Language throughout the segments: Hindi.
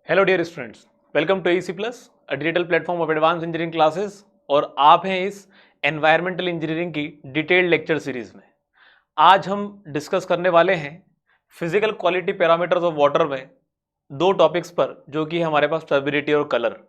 Hello dear students, welcome to AEC plus, a digital platform of advance engineering classes. और आप हैं इस एनवायरमेंटल इंजीनियरिंग की डिटेल्ड लेक्चर सीरीज में। आज हम डिस्कस करने वाले हैं physical quality parameters of water में दो टॉपिक्स पर, जो कि हमारे पास टर्बिडिटी और कलर।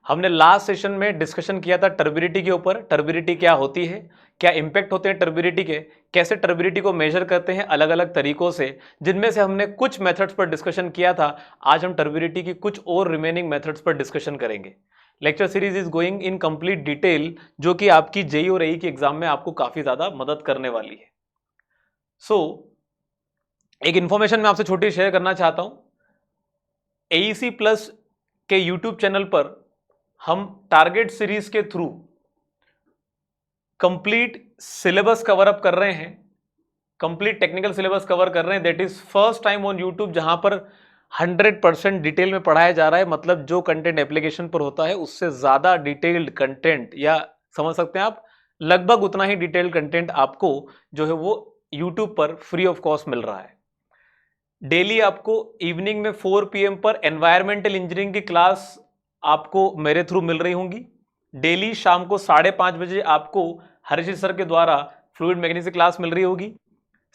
हमने लास्ट सेशन में डिस्कशन किया था टर्बिडिटी के ऊपर। टर्बिडिटी क्या होती है, क्या इंपैक्ट होते हैं टर्बिडिटी के, कैसे टर्बिडिटी को मेजर करते हैं अलग अलग तरीकों से, जिनमें से हमने कुछ मेथड्स पर डिस्कशन किया था। आज हम टर्बिडिटी की कुछ और रिमेनिंग मेथड्स पर डिस्कशन करेंगे। Lecture series is going in complete detail, जो कि आपकी जेई और एई के एग्जाम में आपको काफी ज्यादा मदद करने वाली है। एक इंफॉर्मेशन मैं आपसे छोटी शेयर करना चाहता हूं। एईसी प्लस के यूट्यूब चैनल पर हम टारगेट सीरीज के through complete syllabus cover up कर रहे हैं, कंप्लीट टेक्निकल सिलेबस कवर कर रहे हैं। That is first time on YouTube जहां पर 100% डिटेल में पढ़ाया जा रहा है। मतलब जो कंटेंट एप्लीकेशन पर होता है उससे ज्यादा डिटेल्ड कंटेंट, या समझ सकते हैं आप, लगभग उतना ही डिटेल्ड कंटेंट आपको जो है वो यूट्यूब पर फ्री ऑफ कॉस्ट मिल रहा है। डेली आपको इवनिंग में 4 PM पर एनवायरमेंटल इंजीनियरिंग की क्लास आपको मेरे थ्रू मिल रही होंगी। डेली शाम को 5:30 बजे आपको हर्षित सर के द्वारा फ्लूइड मैकेनिक्स की क्लास मिल रही होगी।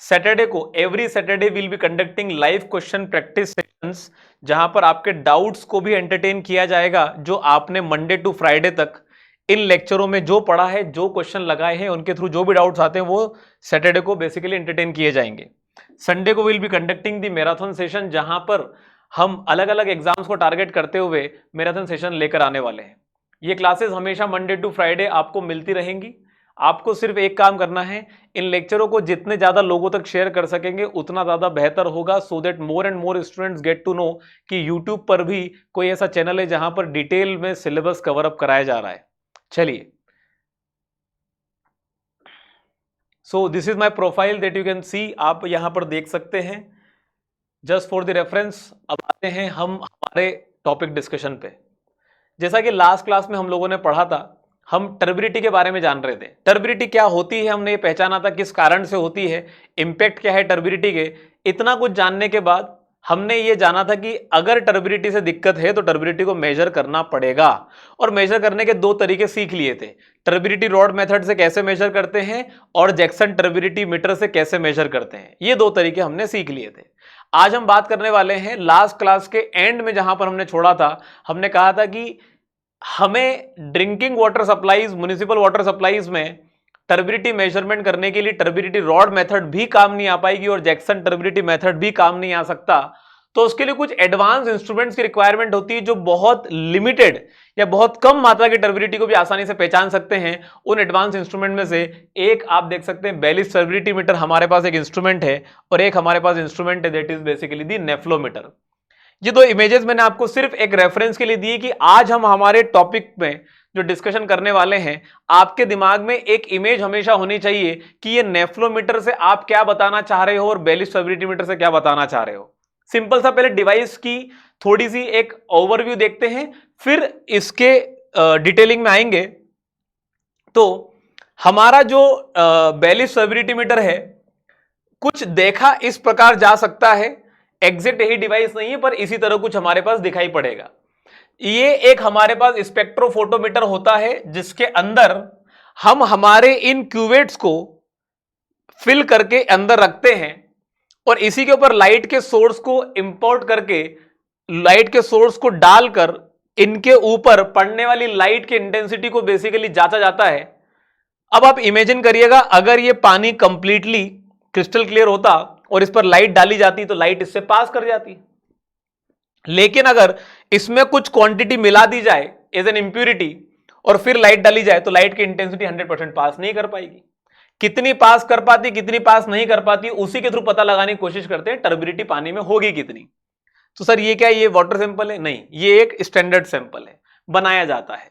सैटरडे को every Saturday will be conducting live question practice sessions, जहां पर आपके डाउट्स को भी एंटरटेन किया जाएगा। जो आपने मंडे टू फ्राइडे तक इन लेक्चरों में जो पढ़ा है, जो क्वेश्चन लगाए हैं, उनके थ्रू जो भी डाउट्स आते हैं वो सैटरडे को बेसिकली एंटरटेन किए जाएंगे। संडे को will be conducting the marathon session, जहां पर हम अलग अलग एग्जाम्स को टारगेट करते हुए मैराथन सेशन लेकर आने वाले हैं। ये क्लासेस हमेशा मंडे टू फ्राइडे आपको मिलती रहेंगी। आपको सिर्फ एक काम करना है, इन लेक्चरों को जितने ज्यादा लोगों तक शेयर कर सकेंगे उतना ज्यादा बेहतर होगा, so that more and more students get to know कि यूट्यूब पर भी कोई ऐसा चैनल है जहां पर डिटेल में सिलेबस कवर अप कराया जा रहा है। चलिए, so this is my profile that you can see, आप यहां पर देख सकते हैं। जस्ट फॉर द रेफरेंस, अब आते हैं हम हमारे टॉपिक डिस्कशन पे। जैसा कि लास्ट क्लास में हम लोगों ने पढ़ा था, हम टर्बिडिटी के बारे में जान रहे थे। टर्बिडिटी क्या होती है हमने ये पहचाना था, किस कारण से होती है, इंपैक्ट क्या है टर्बिडिटी के। इतना कुछ जानने के बाद हमने ये जाना था कि अगर टर्बिडिटी से दिक्कत है तो टर्बिडिटी को मेजर करना पड़ेगा। और मेजर करने के दो तरीके सीख लिए थे। टर्बिडिटी रॉड मेथड से कैसे मेजर करते हैं और जैक्सन टर्बिडिटी मीटर से कैसे मेजर करते हैं, ये दो तरीके हमने सीख लिए थे। आज हम बात करने वाले हैं लास्ट क्लास के एंड में, जहां पर हमने छोड़ा था। हमने कहा था कि हमें drinking water supplies, municipal water supplies में टर्बिडिटी मेजरमेंट करने के लिए टर्बिडिटी रॉड मेथड भी काम नहीं आ पाएगी और जैक्सन टर्बिडिटी मेथड भी काम नहीं आ सकता। तो उसके लिए कुछ एडवांस इंस्ट्रूमेंट्स की रिक्वायरमेंट होती है, जो बहुत लिमिटेड या बहुत कम मात्रा की टर्बिडिटी को भी आसानी से पहचान सकते हैं। उन एडवांस इंस्ट्रूमेंट में से एक आप देख सकते हैं, बेलिस टर्बिडिटी मीटर हमारे पास एक इंस्ट्रूमेंट है, और एक हमारे पास इंस्ट्रूमेंट है दैट इज बेसिकली द नेफ्लोमीटर। ये दो इमेजेस मैंने आपको सिर्फ एक रेफरेंस के लिए दी कि आज हम हमारे टॉपिक में जो डिस्कशन करने वाले हैं, आपके दिमाग में एक इमेज हमेशा होनी चाहिए कि ये नेफ्लोमीटर से आप क्या बताना चाह रहे हो और बेलिस टर्बिडिटी मीटर से क्या बताना चाह रहे हो। सिंपल सा पहले डिवाइस की थोड़ी सी एक ओवरव्यू देखते हैं, फिर इसके डिटेलिंग में आएंगे। तो हमारा जो बेलिस टर्बिडिटी मीटर है, कुछ देखा इस प्रकार जा सकता है। एग्जैक्ट यही डिवाइस नहीं है, पर इसी तरह कुछ हमारे पास दिखाई पड़ेगा। ये एक हमारे पास स्पेक्ट्रोफोटोमीटर होता है, जिसके अंदर हम हमारे इन क्यूवेट्स को फिल करके अंदर रखते हैं, और इसी के ऊपर लाइट के सोर्स को इंपोर्ट करके, लाइट के सोर्स को डालकर इनके ऊपर पड़ने वाली लाइट की इंटेंसिटी को बेसिकली जांचा जाता है। अब आप इमेजिन करिएगा, अगर ये पानी कंप्लीटली क्रिस्टल क्लियर होता और इस पर लाइट डाली जाती तो लाइट इससे पास कर जाती। लेकिन अगर इसमें कुछ क्वांटिटी मिला दी जाए एज एन इंप्यूरिटी और फिर लाइट डाली जाए तो लाइट की इंटेंसिटी 100% पास नहीं कर पाएगी। कितनी पास कर पाती, कितनी पास नहीं कर पाती, उसी के थ्रू पता लगाने की कोशिश करते हैं टर्बिडिटी पानी में होगी कितनी। तो सर ये क्या, ये वाटर सैंपल है? नहीं, ये एक स्टैंडर्ड सैंपल है, बनाया जाता है।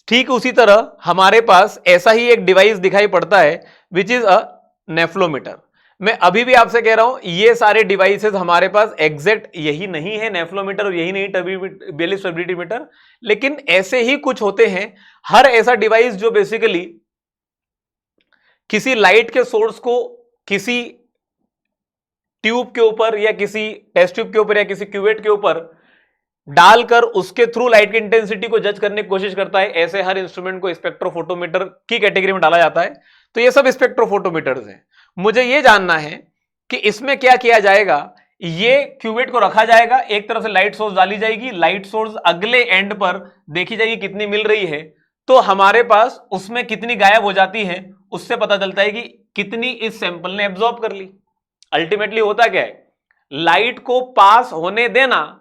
ठीक उसी तरह हमारे पास ऐसा ही एक डिवाइस दिखाई पड़ता है, विच इज अ नेफ्लोमीटर। मैं अभी भी आपसे कह रहा हूं, ये सारे डिवाइसेस हमारे पास एग्जैक्ट यही नहीं है नेफ्लोमीटर, और यही नहीं बेलिस टर्बिडिटी मीटर, लेकिन ऐसे ही कुछ होते हैं। हर ऐसा डिवाइस जो बेसिकली किसी लाइट के सोर्स को किसी ट्यूब के ऊपर या किसी टेस्ट ट्यूब के ऊपर या किसी क्यूवेट के ऊपर डालकर उसके थ्रू लाइट की इंटेंसिटी को जज करने की कोशिश करता है। ऐसे हर इंस्ट्रूमेंट को स्पेक्ट्रोफोटोमीटर की कैटेगरी में डाला जाता है। तो ये सब स्पेक्ट्रोफोटोमीटर्स हैं। मुझे ये जानना है कि इसमें क्या किया जाएगा। ये क्यूवेट को रखा जाएगा, एक तरफ से लाइट सोर्स डाली जाएगी, लाइट सोर्स अगले एंड पर देखी जाएगी कितनी मिल रही है, तो हमारे पास उसमें कितनी गायब हो जाती है उससे पता चलता है कि कितनी इस सैंपल ने एब्जॉर्ब कर ली। अल्टीमेटली होता क्या है, लाइट को पास होने देना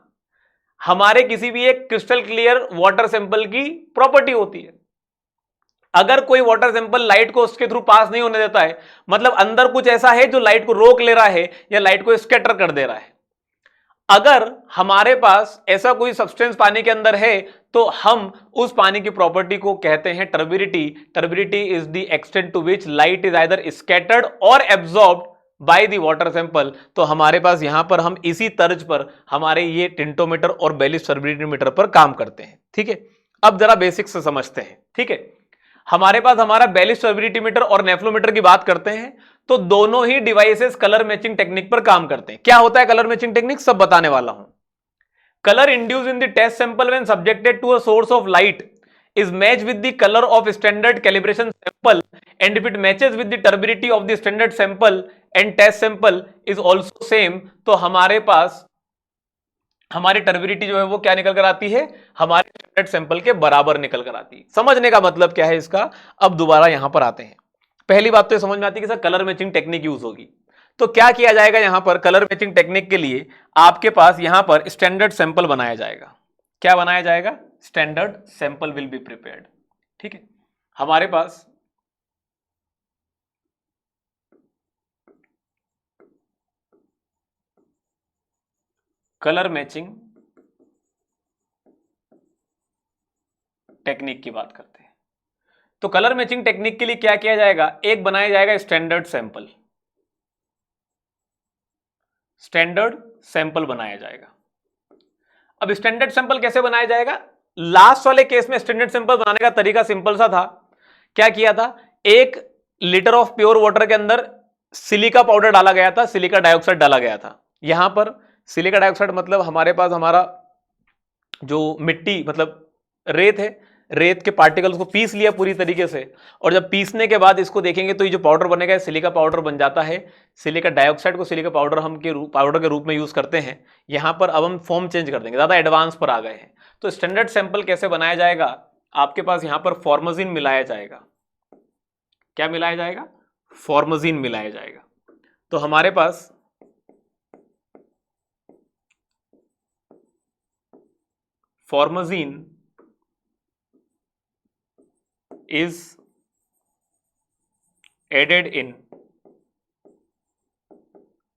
हमारे किसी भी एक क्रिस्टल क्लियर वाटर सैंपल की प्रॉपर्टी होती है। अगर कोई वाटर सैंपल लाइट को उसके थ्रू पास नहीं होने देता है, मतलब अंदर कुछ ऐसा है जो लाइट को रोक ले रहा है या लाइट को स्कैटर कर दे रहा है। अगर हमारे पास ऐसा कोई सब्सटेंस पानी के अंदर है तो हम उस पानी की प्रॉपर्टी को कहते हैं turbidity. Turbidity is the extent to which light is either scattered or absorbed by the water sample. तो हमारे पास यहां पर हम इसी तर्ज पर हमारे ये टिंटोमीटर और बेलिस टर्बिडिटी मीटर पर काम करते हैं। ठीक है, अब जरा बेसिक्स से समझते हैं। ठीक है, हमारे पास हमारा बेलिस टर्बिडिटी मीटर और नेफ्लोमीटर की बात करते हैं तो दोनों ही डिवाइसेस कलर मैचिंग टेक्निक पर काम करते हैं। क्या होता है कलर मैचिंग टेक्निक, सब बताने वाला हूं। Colour induced in the test sample when subjected to a source of light is matched with the color of standard calibration sample, and if it matches with the turbidity of the standard sample and test sample is also same, तो हमारे पास हमारी टर्बिडिटी जो है वो क्या निकल कर आती है, हमारे स्टैंडर्ड सैंपल के बराबर निकल कर आती है। समझने का मतलब क्या है इसका, अब दोबारा यहां पर आते हैं। पहली बात तो ये समझ में आती है कि sir colour matching technique use होगी, तो क्या किया जाएगा यहां पर कलर मैचिंग टेक्निक के लिए आपके पास यहां पर स्टैंडर्ड सैंपल बनाया जाएगा। क्या बनाया जाएगा, standard sample will be prepared. ठीक है, हमारे पास कलर मैचिंग टेक्निक की बात करते हैं। तो कलर मैचिंग टेक्निक के लिए क्या किया जाएगा, एक बनाया जाएगा स्टैंडर्ड सैंपल, स्टैंडर्ड सैंपल बनाया जाएगा। अब स्टैंडर्ड सैंपल कैसे बनाया जाएगा, लास्ट वाले केस में स्टैंडर्ड सैंपल बनाने का तरीका सिंपल सा था। क्या किया था, 1 लीटर ऑफ प्योर वाटर के अंदर सिलिका पाउडर डाला गया था, सिलिका डाइऑक्साइड डाला गया था। यहां पर सिलिका डाइऑक्साइड मतलब हमारे पास हमारा जो मिट्टी मतलब रेत है, रेत के पार्टिकल्स को पीस लिया पूरी तरीके से, और जब पीसने के बाद इसको देखेंगे तो ये जो पाउडर बनेगा सिलिका पाउडर बन जाता है। सिलिका डाइऑक्साइड को सिलिका पाउडर हम पाउडर के रूप में यूज करते हैं। यहां पर अब हम फॉर्म चेंज कर देंगे, ज्यादा एडवांस पर आ गए हैं। तो स्टैंडर्ड सैंपल कैसे बनाया जाएगा, आपके पास यहां पर फॉर्मजीन मिलाया जाएगा। क्या मिलाया जाएगा, फॉर्मजीन मिलाया जाएगा। तो हमारे पास फॉर्मजीन is added in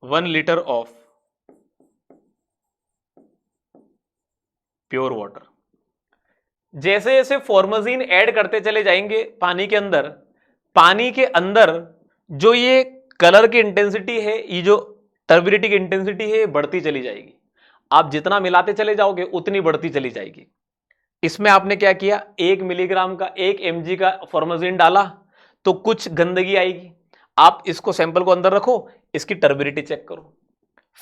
1 liter of pure water. जैसे जैसे फॉर्मजीन ऐड करते चले जाएंगे पानी के अंदर, पानी के अंदर जो ये कलर की इंटेंसिटी है, ये जो टर्बिडिटी की इंटेंसिटी है, बढ़ती चली जाएगी। आप जितना मिलाते चले जाओगे उतनी बढ़ती चली जाएगी। इसमें आपने क्या किया, 1 मिलीग्राम का 1 mg का फॉर्मजीन डाला तो कुछ गंदगी आएगी। आप इसको सैंपल को अंदर रखो, इसकी टर्बिडिटी चेक करो,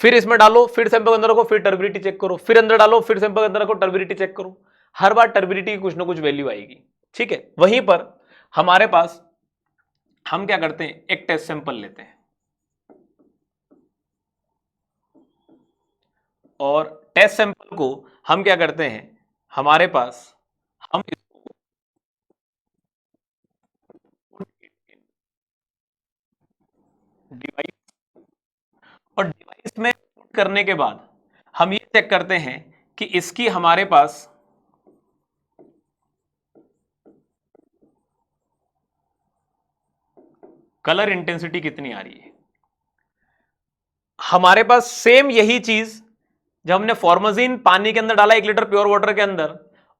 फिर इसमें डालो, फिर सैंपल को अंदर रखो, फिर टर्बिडिटी चेक करो, फिर अंदर डालो, फिर सैंपल के अंदर रखो, टर्बिडिटी चेक करो। हर बार टर्बिडिटी की कुछ ना कुछ वैल्यू आएगी। ठीक है, वहीं पर हमारे पास हम क्या करते हैं, एक टेस्ट सैंपल लेते हैं और टेस्ट सैंपल को हम क्या करते हैं, हमारे पास हम डिवाइस और डिवाइस में करने के बाद हम ये चेक करते हैं कि इसकी हमारे पास कलर इंटेंसिटी कितनी आ रही है। हमारे पास सेम यही चीज जब हमने फॉर्मजीन पानी के अंदर डाला 1 लीटर प्योर वाटर के अंदर,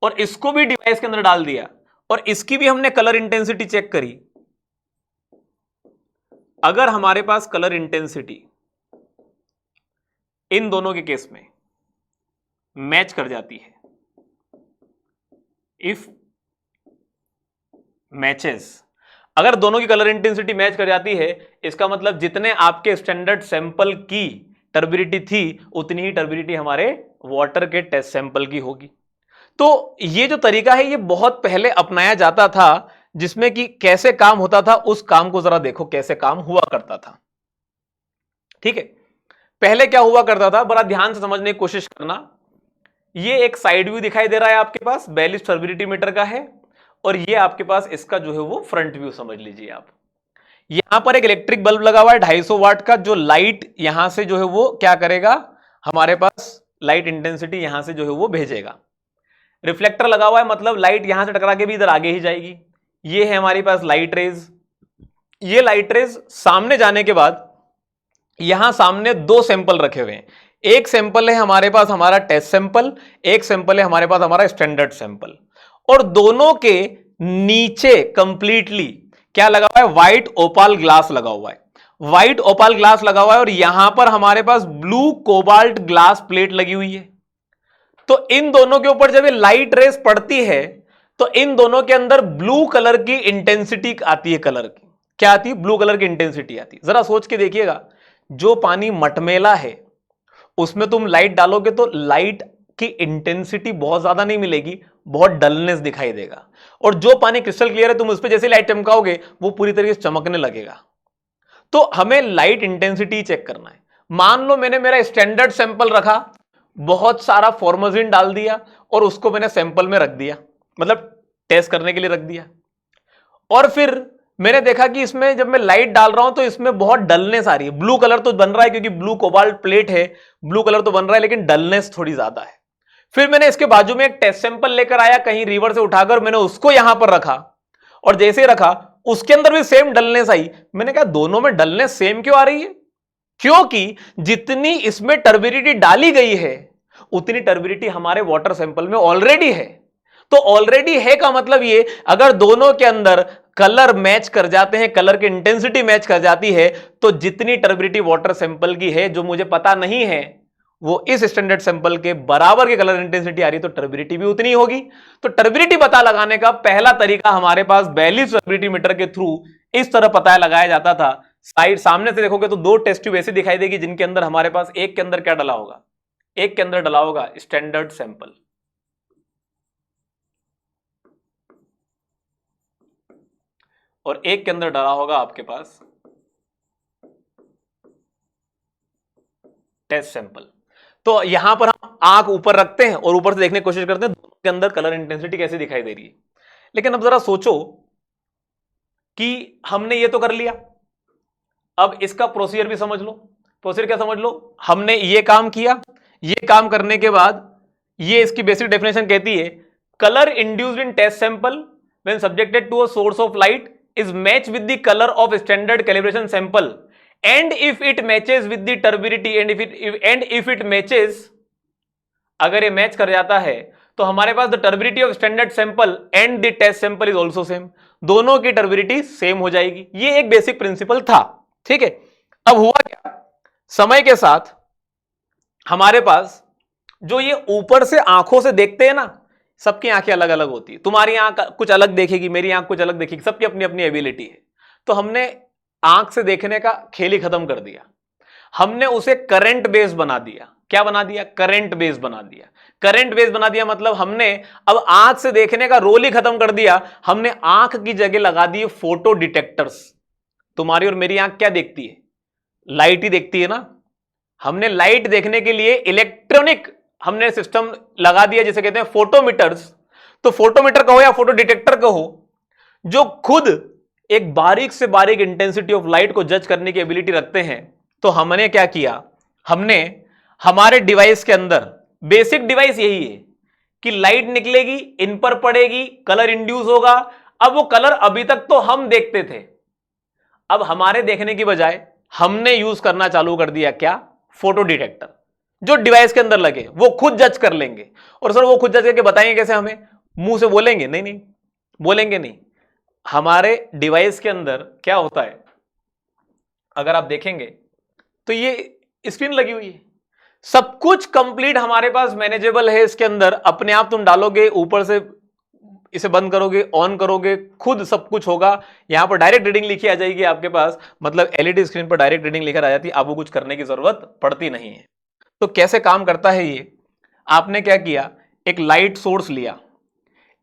और इसको भी डिवाइस के अंदर डाल दिया और इसकी भी हमने कलर इंटेंसिटी चेक करी। अगर हमारे पास कलर इंटेंसिटी इन दोनों के केस में मैच कर जाती है, इफ मैचेस, अगर दोनों की कलर इंटेंसिटी मैच कर जाती है, इसका मतलब जितने आपके स्टैंडर्ड सैंपल की टर्बिडिटी थी उतनी ही टर्बिडिटी हमारे वाटर के टेस्ट सैंपल की होगी। तो ये जो तरीका है ये बहुत पहले अपनाया जाता था, जिसमें कि कैसे काम होता था उस काम को जरा देखो कैसे काम हुआ करता था। ठीक है, पहले क्या हुआ करता था, बड़ा ध्यान से समझने की कोशिश करना। ये एक साइड व्यू दिखाई दे रहा है आपके पास, 42 टर्बिडिटी मीटर का है, और ये आपके पास इसका जो है वो फ्रंट व्यू समझ लीजिए आप। यहां पर एक इलेक्ट्रिक बल्ब लगा हुआ है 250 वाट का, जो लाइट यहां से जो है वो क्या करेगा, हमारे पास लाइट इंटेंसिटी यहां से जो है वो भेजेगा। रिफ्लेक्टर लगा हुआ है, मतलब लाइट यहां से टकरा के भी इधर आगे ही जाएगी। ये है हमारी पास लाइट रेज। ये लाइट रेज सामने जाने के बाद यहां सामने दो सैंपल रखे हुए हैं। एक सैंपल है हमारे पास हमारा टेस्ट सैंपल, एक सैंपल है हमारे पास हमारा स्टैंडर्ड सैंपल, और दोनों के नीचे कंप्लीटली क्या लगा हुआ है, व्हाइट ओपाल ग्लास लगा हुआ है। व्हाइट ओपाल ग्लास लगा हुआ है और यहां पर हमारे पास ब्लू कोबाल्ट ग्लास प्लेट लगी हुई है। तो इन दोनों के ऊपर जब ये लाइट रेस पड़ती है तो इन दोनों के अंदर ब्लू कलर की इंटेंसिटी आती है। कलर की क्या आती है, ब्लू कलर की इंटेंसिटी आती है। जरा सोच के देखिएगा, जो पानी मटमेला है उसमें तुम लाइट डालोगे तो लाइट की इंटेंसिटी बहुत ज्यादा नहीं मिलेगी, बहुत डलनेस दिखाई देगा। और जो पानी क्रिस्टल क्लियर है तुम उस पर जैसे लाइट चमकाओगे वो पूरी तरीके से चमकने लगेगा। तो हमें लाइट इंटेंसिटी चेक करना है। मान लो मैंने मेरा स्टैंडर्ड सैंपल रखा, बहुत सारा फॉर्मोजिन डाल दिया और उसको मैंने सैंपल में रख दिया, मतलब टेस्ट करने के लिए रख दिया, और फिर मैंने देखा कि इसमें जब मैं लाइट डाल रहा हूं तो इसमें बहुत डलनेस आ रही है। ब्लू कलर तो बन रहा है क्योंकि ब्लू कोबाल्ट प्लेट है, ब्लू कलर तो बन रहा है, लेकिन डलनेस थोड़ी ज्यादा है। फिर मैंने इसके बाजू में एक टेस्ट सैंपल लेकर आया कहीं रिवर से उठाकर, मैंने उसको यहां पर रखा, और जैसे ही रखा उसके अंदर भी सेम डलनेस आई। मैंने कहा दोनों में डलनेस सेम क्यों आ रही है, क्योंकि जितनी इसमें टर्बिडिटी डाली गई है उतनी टर्बिडिटी हमारे वाटर सैंपल में ऑलरेडी है। तो ऑलरेडी है का मतलब ये, अगर दोनों के अंदर कलर मैच कर जाते हैं, कलर की इंटेंसिटी मैच कर जाती है, तो जितनी टर्बिडिटी वाटर सैंपल की है जो मुझे पता नहीं है वो इस स्टैंडर्ड सैंपल के बराबर के कलर इंटेंसिटी आ रही है, तो टर्बिडिटी भी उतनी होगी। तो टर्बिडिटी पता लगाने का पहला तरीका हमारे पास 42 टर्बिडिटी मीटर के थ्रू इस तरह पता लगाया जाता था। साइड सामने से देखोगे तो दो टेस्ट ट्यूब ऐसी दिखाई देगी जिनके अंदर हमारे पास एक के अंदर क्या डला होगा, एक के अंदर डला होगा स्टैंडर्ड सैंपल, और एक के अंदर डला होगा आपके पास टेस्ट सैंपल। तो यहां पर हम आंख ऊपर रखते हैं और ऊपर से देखने की कोशिश करते हैं दोनों के अंदर कलर इंटेंसिटी कैसी दिखाई दे रही है। लेकिन अब जरा सोचो कि हमने ये तो कर लिया, अब इसका प्रोसीजर भी समझ लो। प्रोसीजर क्या समझ लो, हमने ये काम किया, ये काम करने के बाद ये इसकी बेसिक डेफिनेशन कहती है, colour induced in test sample when subjected to a source of light is match with the colour of standard calibration sample and if it matches with the turbidity and if it matches, अगर ये मैच कर जाता है तो हमारे पास the turbidity of standard sample and the test sample is also same, दोनों की टर्बिडिटी सेम हो जाएगी। ये एक बेसिक प्रिंसिपल था, ठीक है। अब हुआ क्या, समय के साथ हमारे पास जो ये ऊपर से आंखों से देखते हैं ना, सबकी आंखें अलग अलग होती है, तुम्हारी आंख कुछ अलग देखेगी, मेरी आंख कुछ अलग देखेगी, सबकी अपनी अपनी एबिलिटी है। तो हमने आंख से देखने का खेल ही खत्म कर दिया, हमने उसे करंट बेस बना दिया। क्या बना दिया, करंट बेस बना दिया। करंट बेस बना दिया मतलब हमने अब आंख से देखने का रोल ही खत्म कर दिया, हमने आंख की जगह लगा दी फोटो डिटेक्टर्स। तुम्हारी और मेरी आंख क्या देखती है, लाइट ही देखती है ना। हमने लाइट देखने के लिए इलेक्ट्रॉनिक हमने सिस्टम लगा दिया जिसे कहते हैं फोटोमीटर्स। तो फोटोमीटर कहो या फोटो डिटेक्टर कहो, जो खुद एक बारीक से बारीक इंटेंसिटी ऑफ लाइट को जज करने की एबिलिटी रखते हैं। तो हमने क्या किया, हमने हमारे डिवाइस के अंदर, बेसिक डिवाइस यही है कि लाइट निकलेगी, इन पर पड़ेगी, कलर इंड्यूस होगा। अब वो कलर अभी तक तो हम देखते थे, अब हमारे देखने की बजाय हमने यूज करना चालू कर दिया क्या, फोटो डिटेक्टर, जो डिवाइस के अंदर लगे वो खुद जज कर लेंगे। और सर वो खुद जज करके बताएंगे कैसे, हमें मुंह से बोलेंगे? नहीं नहीं, बोलेंगे नहीं। हमारे डिवाइस के अंदर क्या होता है, अगर आप देखेंगे तो ये स्क्रीन लगी हुई है, सब कुछ कंप्लीट हमारे पास मैनेजेबल है इसके अंदर। अपने आप तुम डालोगे, ऊपर से इसे बंद करोगे, ऑन करोगे, खुद सब कुछ होगा। यहां पर डायरेक्ट रीडिंग लिखी आ जाएगी आपके पास, मतलब एलईडी स्क्रीन पर डायरेक्ट रीडिंग लिखकर आ जाती है, आपको कुछ करने की जरूरत पड़ती नहीं है। तो कैसे काम करता है ये, आपने क्या किया, एक लाइट सोर्स लिया,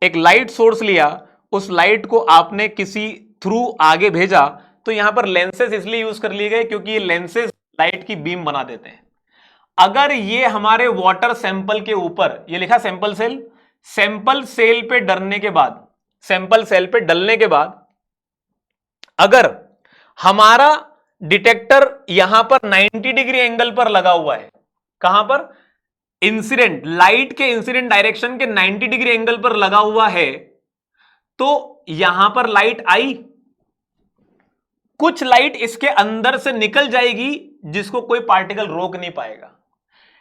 एक लाइट सोर्स लिया, उस लाइट को आपने किसी थ्रू आगे भेजा, तो यहां पर लेंसेज इसलिए यूज कर लिए गए क्योंकि ये लेंसेज लाइट की बीम बना देते हैं। अगर ये हमारे वाटर सैंपल के ऊपर, ये लिखा सैंपल सेल, सैंपल सेल पे डलने के बाद, सैंपल सेल पे डलने के बाद अगर हमारा डिटेक्टर यहां पर 90 डिग्री एंगल पर लगा हुआ है, कहां पर, इंसिडेंट लाइट के इंसिडेंट डायरेक्शन के 90 डिग्री एंगल पर लगा हुआ है, तो यहां पर लाइट आई, कुछ लाइट इसके अंदर से निकल जाएगी जिसको कोई पार्टिकल रोक नहीं पाएगा,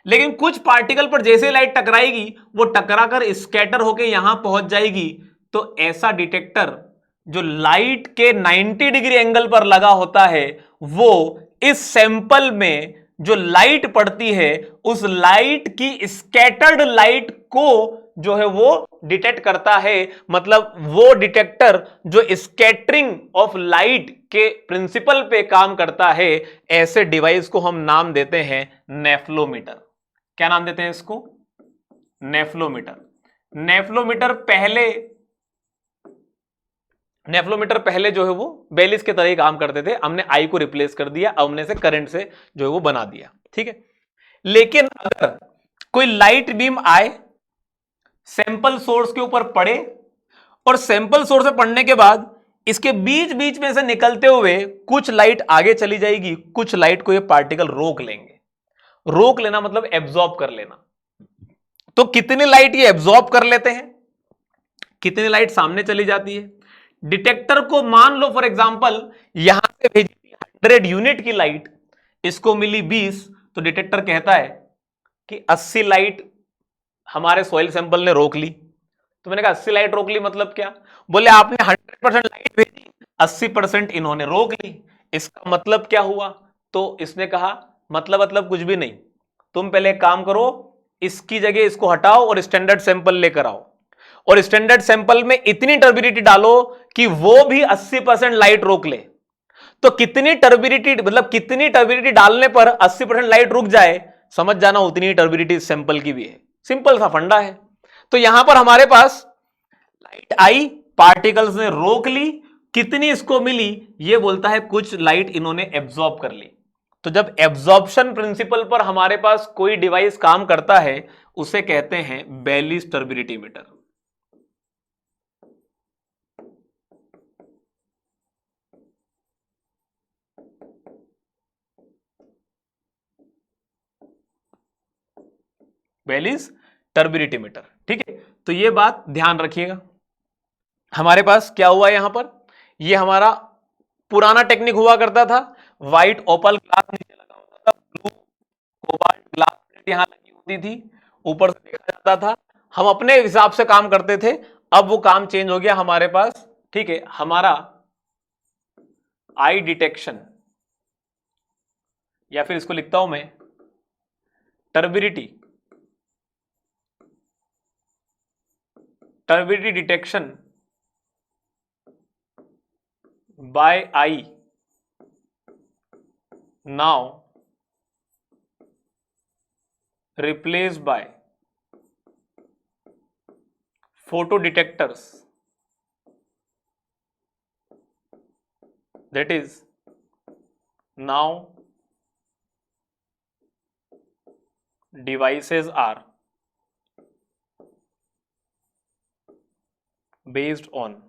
लेकिन कुछ पार्टिकल पर जैसे लाइट टकराएगी वो टकराकर स्कैटर होकर यहां पहुंच जाएगी। तो ऐसा डिटेक्टर जो लाइट के 90 डिग्री एंगल पर लगा होता है, वो इस सैंपल में जो लाइट पड़ती है उस लाइट की स्कैटर्ड लाइट को जो है वो डिटेक्ट करता है। मतलब वो डिटेक्टर जो स्कैटरिंग ऑफ लाइट के प्रिंसिपल पे काम करता है, ऐसे डिवाइस को हम नाम देते हैं नेफ्लोमीटर। क्या नाम देते हैं इसको, नेफ्लोमीटर। नेफ्लोमीटर पहले जो है वो बेलिस के तरह ही काम करते थे, हमने आई को रिप्लेस कर दिया, हमने से करंट से जो है वो बना दिया, ठीक है। लेकिन अगर कोई लाइट बीम आए, सैंपल सोर्स के ऊपर पड़े, और सैंपल सोर्स से पड़ने के बाद इसके बीच बीच में से निकलते हुए कुछ लाइट आगे चली जाएगी, कुछ लाइट को ये पार्टिकल रोक लेंगे। रोक लेना मतलब एब्जॉर्ब कर लेना। तो कितनी लाइट ये एब्जॉर्ब कर लेते हैं, कितनी लाइट सामने चली जाती है। डिटेक्टर को मान लो फॉर एग्जांपल यहां से भेजी 100 यूनिट की लाइट, इसको मिली 20, तो डिटेक्टर कहता है कि 80 लाइट हमारे सॉइल सैंपल ने रोक ली। तो मैंने कहा 80 लाइट रोक ली मतलब क्या, बोले आपने 100% लाइट भेजी, 80% इन्होंने रोक ली, इसका मतलब क्या हुआ। तो इसने कहा मतलब कुछ भी नहीं, तुम पहले एक काम करो, इसकी जगह इसको हटाओ और स्टैंडर्ड सैंपल लेकर आओ, और स्टैंडर्ड सैंपल में इतनी टर्बिडिटी डालो कि वो भी 80% लाइट रोक ले। तो कितनी टर्बिडिटी, मतलब कितनी टर्बिडिटी डालने पर 80% लाइट रुक जाए, समझ जाना उतनी टर्बिडिटी सैंपल की भी है। सिंपल सा फंडा है। तो यहां पर हमारे पास लाइट आई, पार्टिकल्स ने रोक ली, कितनी इसको मिली, ये बोलता है कुछ लाइट इन्होंने एब्जॉर्ब कर ली। तो जब एब्जॉर्प्शन प्रिंसिपल पर हमारे पास कोई डिवाइस काम करता है, उसे कहते हैं Baylis turbidity meter. Baylis turbidity meter, ठीक है। तो ये बात ध्यान रखिएगा। हमारे पास क्या हुआ यहां पर, ये हमारा पुराना टेक्निक हुआ करता था, व्हाइट ओपल ग्लास नीचे लगा होता था, ब्लू कोबाल्ट ग्लास प्लेट यहां लगी होती थी, ऊपर से देखा जाता था, हम अपने हिसाब से काम करते थे। अब वो काम चेंज हो गया हमारे पास, ठीक है। हमारा आई डिटेक्शन, या फिर इसको लिखता हूं मैं turbidity detection by eye now replaced by photo detectors, that is now devices are based on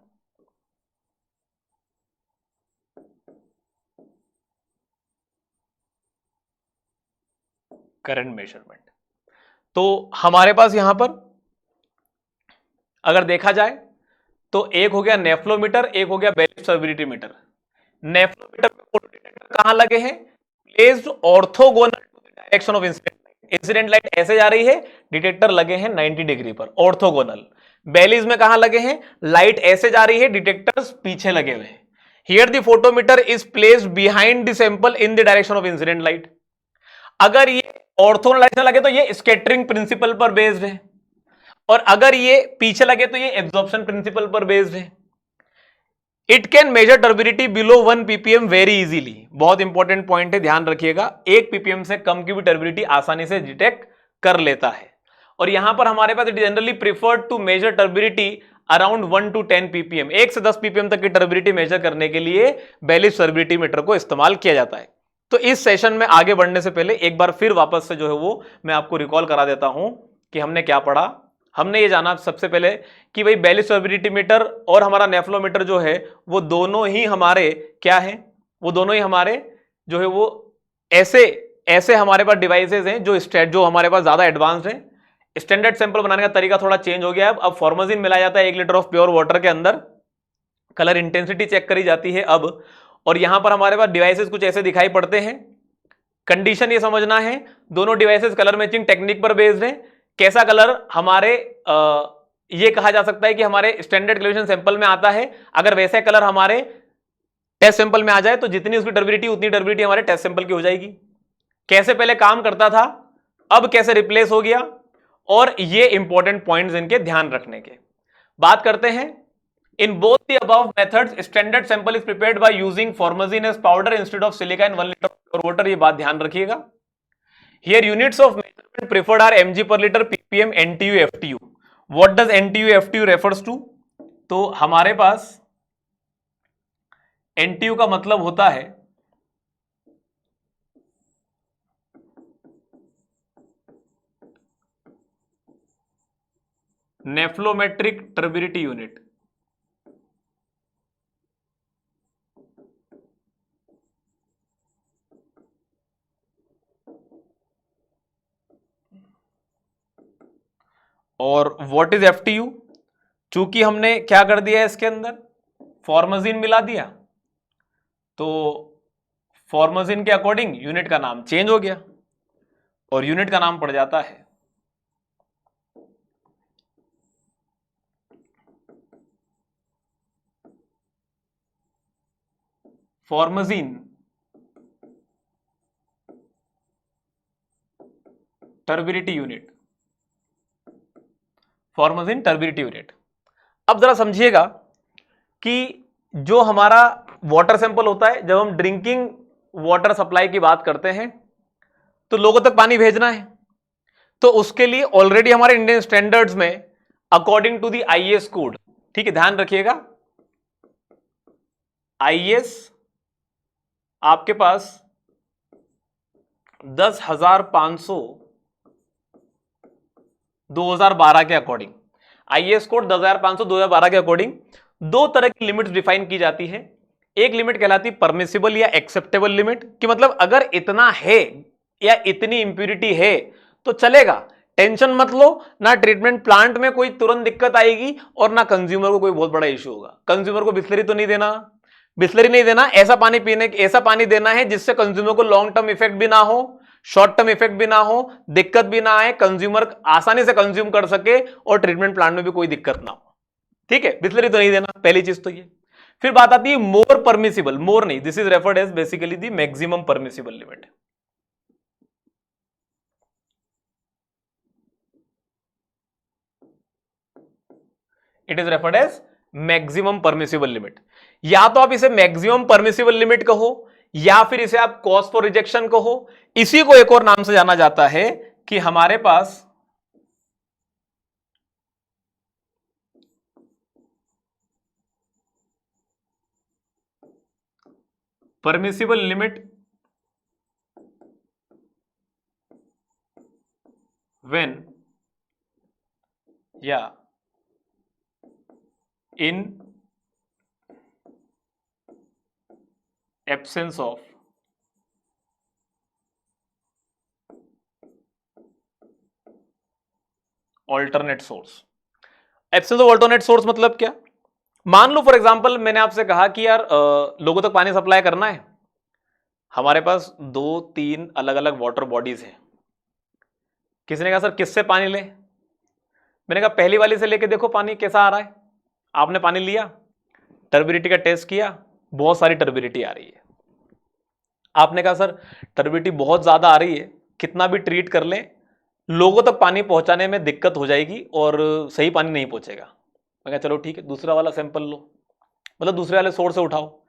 current measurement. तो हमारे पास यहां पर अगर देखा जाए तो एक हो गया नेफ्लोमीटर, एक हो गया बेलिस टर्बिडिटी मीटर। नेफ्लोमीटर में फोटो डिटेक्टर कहां लगे हैं, placed orthogonal to the direction of incident light. Incident light ऐसे जा रही है, डिटेक्टर लगे हैं 90 डिग्री पर, ऑर्थोगोनल। बेलिस में कहां लगे हैं, लाइट ऐसे जा रही है, डिटेक्टर्स पीछे लगे हुए हैं। Here the photometer is placed behind the sample in the direction of incident light. अगर ये ऑर्थोगोनल लाइट से लगे तो ये स्कैटरिंग प्रिंसिपल पर बेस्ड है, और अगर ये पीछे लगे तो ये एब्जॉर्प्शन प्रिंसिपल पर बेस्ड है। It can measure turbidity below 1 ppm very easily. बहुत इंपॉर्टेंट पॉइंट है, ध्यान रखिएगा। 1 ppm से कम की भी टर्बिडिटी आसानी से डिटेक्ट कर लेता है। और यहां पर हमारे पास it generally preferred to measure turbidity around 1 to 10 ppm, 1 से 10 ppm तक की टर्बिडिटी मेजर करने के लिए बेलिस टर्बिडिटी मीटर को इस्तेमाल किया जाता है। तो इस सेशन में आगे बढ़ने से पहले एक बार फिर वापस से जो है वो मैं आपको रिकॉल करा देता हूं कि हमने क्या पढ़ा। हमने ये जाना सबसे पहले कि भाई बेलिस टर्बिडिटी मीटर और हमारा नेफ्लोमीटर जो है वो दोनों ही हमारे क्या है, वो दोनों ही हमारे जो है वो ऐसे हमारे पास डिवाइसेज हैं जो हमारे पास ज्यादा एडवांस्ड हैं। स्टैंडर्ड सैंपल बनाने का तरीका थोड़ा चेंज हो गया है। अब फॉर्मजिन मिलाया जाता है 1 लीटर ऑफ प्योर वाटर के अंदर, कलर इंटेंसिटी चेक करी जाती है अब, और यहां पर हमारे पास डिवाइसेस कुछ ऐसे दिखाई पड़ते हैं। कंडीशन ये समझना है, दोनों डिवाइसेस कलर मैचिंग टेक्निक पर बेस्ड है। कैसा कलर हमारे ये कहा जा सकता है कि हमारे स्टैंडर्ड कैलिब्रेशन सैंपल में आता है, अगर वैसे कलर हमारे टेस्ट सैंपल में आ जाए तो जितनी उसकी टर्बिडिटी उतनी टर्बिडिटी हमारे टेस्ट सैंपल की हो जाएगी। कैसे पहले काम करता था, अब कैसे रिप्लेस हो गया, और ये इंपॉर्टेंट पॉइंट्स इनके ध्यान रखने के। बात करते हैं, in both the above methods standard sample is prepared by using formazin as powder instead of silica in 1 litre of water. ये बात ध्यान रखिएगा। Here units of measurement preferred are mg per liter, ppm, NTU, FTU। What does NTU FTU refers to? तो हमारे पास NTU का मतलब होता है नेफ्लोमेट्रिक टर्बिडिटी यूनिट। और व्हाट इज FTU? चूंकि हमने क्या कर दिया है इसके अंदर, फॉर्मजिन मिला दिया, तो फॉर्मजिन के अकॉर्डिंग यूनिट का नाम चेंज हो गया और यूनिट का नाम पड़ जाता है formazin turbidity unit. Formazin turbidity unit. अब जरा समझिएगा कि जो हमारा वाटर सैंपल होता है, जब हम ड्रिंकिंग वाटर सप्लाई की बात करते हैं तो लोगों तक पानी भेजना है, तो उसके लिए ऑलरेडी हमारे इंडियन स्टैंडर्ड्स में according to the IS code, ठीक है ध्यान रखिएगा, IS आपके पास 10,500 2012 के अकॉर्डिंग, IS कोड 10,500 2012 के अकॉर्डिंग दो तरह की लिमिट्स डिफाइन की जाती है। एक लिमिट कहलाती परमिसिबल या एक्सेप्टेबल लिमिट, कि मतलब अगर इतना है या इतनी इंप्यूरिटी है तो चलेगा, टेंशन मत लो, ना ट्रीटमेंट प्लांट में कोई तुरंत दिक्कत आएगी और ना कंज्यूमर को कोई बहुत बड़ा इश्यू होगा। कंज्यूमर को बिस्लरी तो नहीं देना, बिस्लरी नहीं देना, ऐसा पानी पीने, ऐसा पानी देना है जिससे कंज्यूमर को लॉन्ग टर्म इफेक्ट भी ना हो, शॉर्ट टर्म इफेक्ट भी ना हो, दिक्कत भी ना आए, कंज्यूमर आसानी से कंज्यूम कर सके और ट्रीटमेंट प्लांट में भी कोई दिक्कत ना हो। ठीक है, बिस्लरी तो नहीं देना, पहली चीज तो ये। फिर बात आती है मोर परमिसिबल, मोर नहीं, this is referred as basically the maximum permissible limit. It is referred as maximum permissible limit. या तो आप इसे मैक्सिमम परमिसिबल लिमिट कहो या फिर इसे आप कॉज फॉर रिजेक्शन कहो। इसी को एक और नाम से जाना जाता है कि हमारे पास परमिसिबल लिमिट व्हेन या इन absence of alternate source. Absence of alternate source मतलब क्या? मान लो फॉर एग्जांपल मैंने आपसे कहा कि यार लोगों तक पानी सप्लाई करना है, हमारे पास 2-3 अलग अलग वाटर बॉडीज हैं। किसी ने कहा सर किससे पानी ले? मैंने कहा पहली वाली से लेके देखो पानी कैसा आ रहा है। आपने पानी लिया, टर्बिडिटी का टेस्ट किया, बहुत सारी टर्बिडिटी आ रही है। आपने कहा सर टर्बिडिटी बहुत ज्यादा आ रही है, कितना भी ट्रीट कर लें लोगों तक पानी पहुंचाने में दिक्कत हो जाएगी और सही पानी नहीं पहुंचेगा। मैं कहा चलो ठीक है, दूसरा वाला सैंपल लो, मतलब दूसरे वाले सोर्स से उठाओ।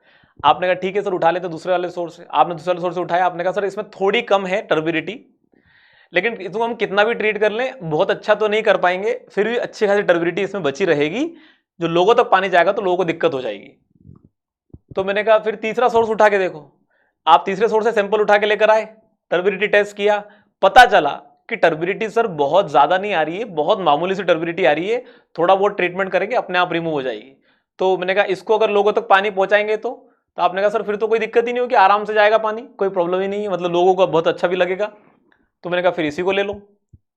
आपने कहा ठीक है सर उठा लेते दूसरे वाले सोर्स से। आपने दूसरे वाले सोर्स से उठाया, आपने कहा सर इसमें थोड़ी कम है टर्बिडिटी, लेकिन इसको हम कितना भी ट्रीट कर लें बहुत अच्छा तो नहीं कर पाएंगे, फिर भी अच्छी खासी टर्बिडिटी इसमें बची रहेगी, जो लोगों तक पानी जाएगा तो लोगों को दिक्कत हो जाएगी। तो मैंने कहा फिर तीसरा सोर्स उठा के देखो। आप तीसरे सोर्स से सैंपल उठा के लेकर आए, टर्बिडिटी टेस्ट किया, पता चला कि टर्बिडिटी सर बहुत ज्यादा नहीं आ रही है, बहुत मामूली सी टर्बिडिटी आ रही है, थोड़ा बहुत ट्रीटमेंट करेंगे अपने आप रिमूव हो जाएगी। तो मैंने कहा इसको अगर लोगों तक पानी पहुंचाएंगे तो आपने कहा सर फिर तो कोई दिक्कत ही नहीं होगी, आराम से जाएगा पानी, कोई प्रॉब्लम ही नहीं है, मतलब लोगों को बहुत अच्छा भी लगेगा। तो मैंने कहा फिर इसी को ले लो।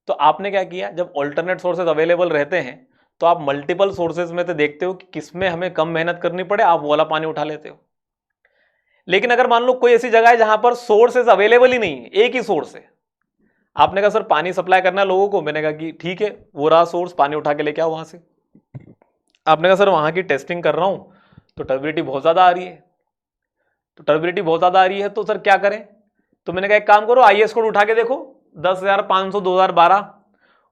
तो आपने क्या किया, जब ऑल्टरनेट सोर्सेज अवेलेबल रहते हैं तो आप मल्टीपल सोर्सेज में तो देखते हो कि किसमें हमें कम मेहनत करनी पड़े, आप वो वाला पानी उठा लेते हो। लेकिन अगर मान लो कोई ऐसी जगह है जहां पर सोर्सेज अवेलेबल ही नहीं है, एक ही सोर्स है, आपने कहा सर पानी सप्लाई करना है लोगों को, मैंने कहा कि ठीक है वो रहा सोर्स, पानी उठा के लेके आओ वहां से। आपने कहा सर वहां की टेस्टिंग कर रहा हूं तो टर्बिडिटी बहुत ज्यादा आ रही है, तो टर्बिडिटी बहुत ज्यादा आ रही है तो सर क्या करें। तो मैंने कहा एक काम करो, IS कोड उठा के देखो 10,500 2012,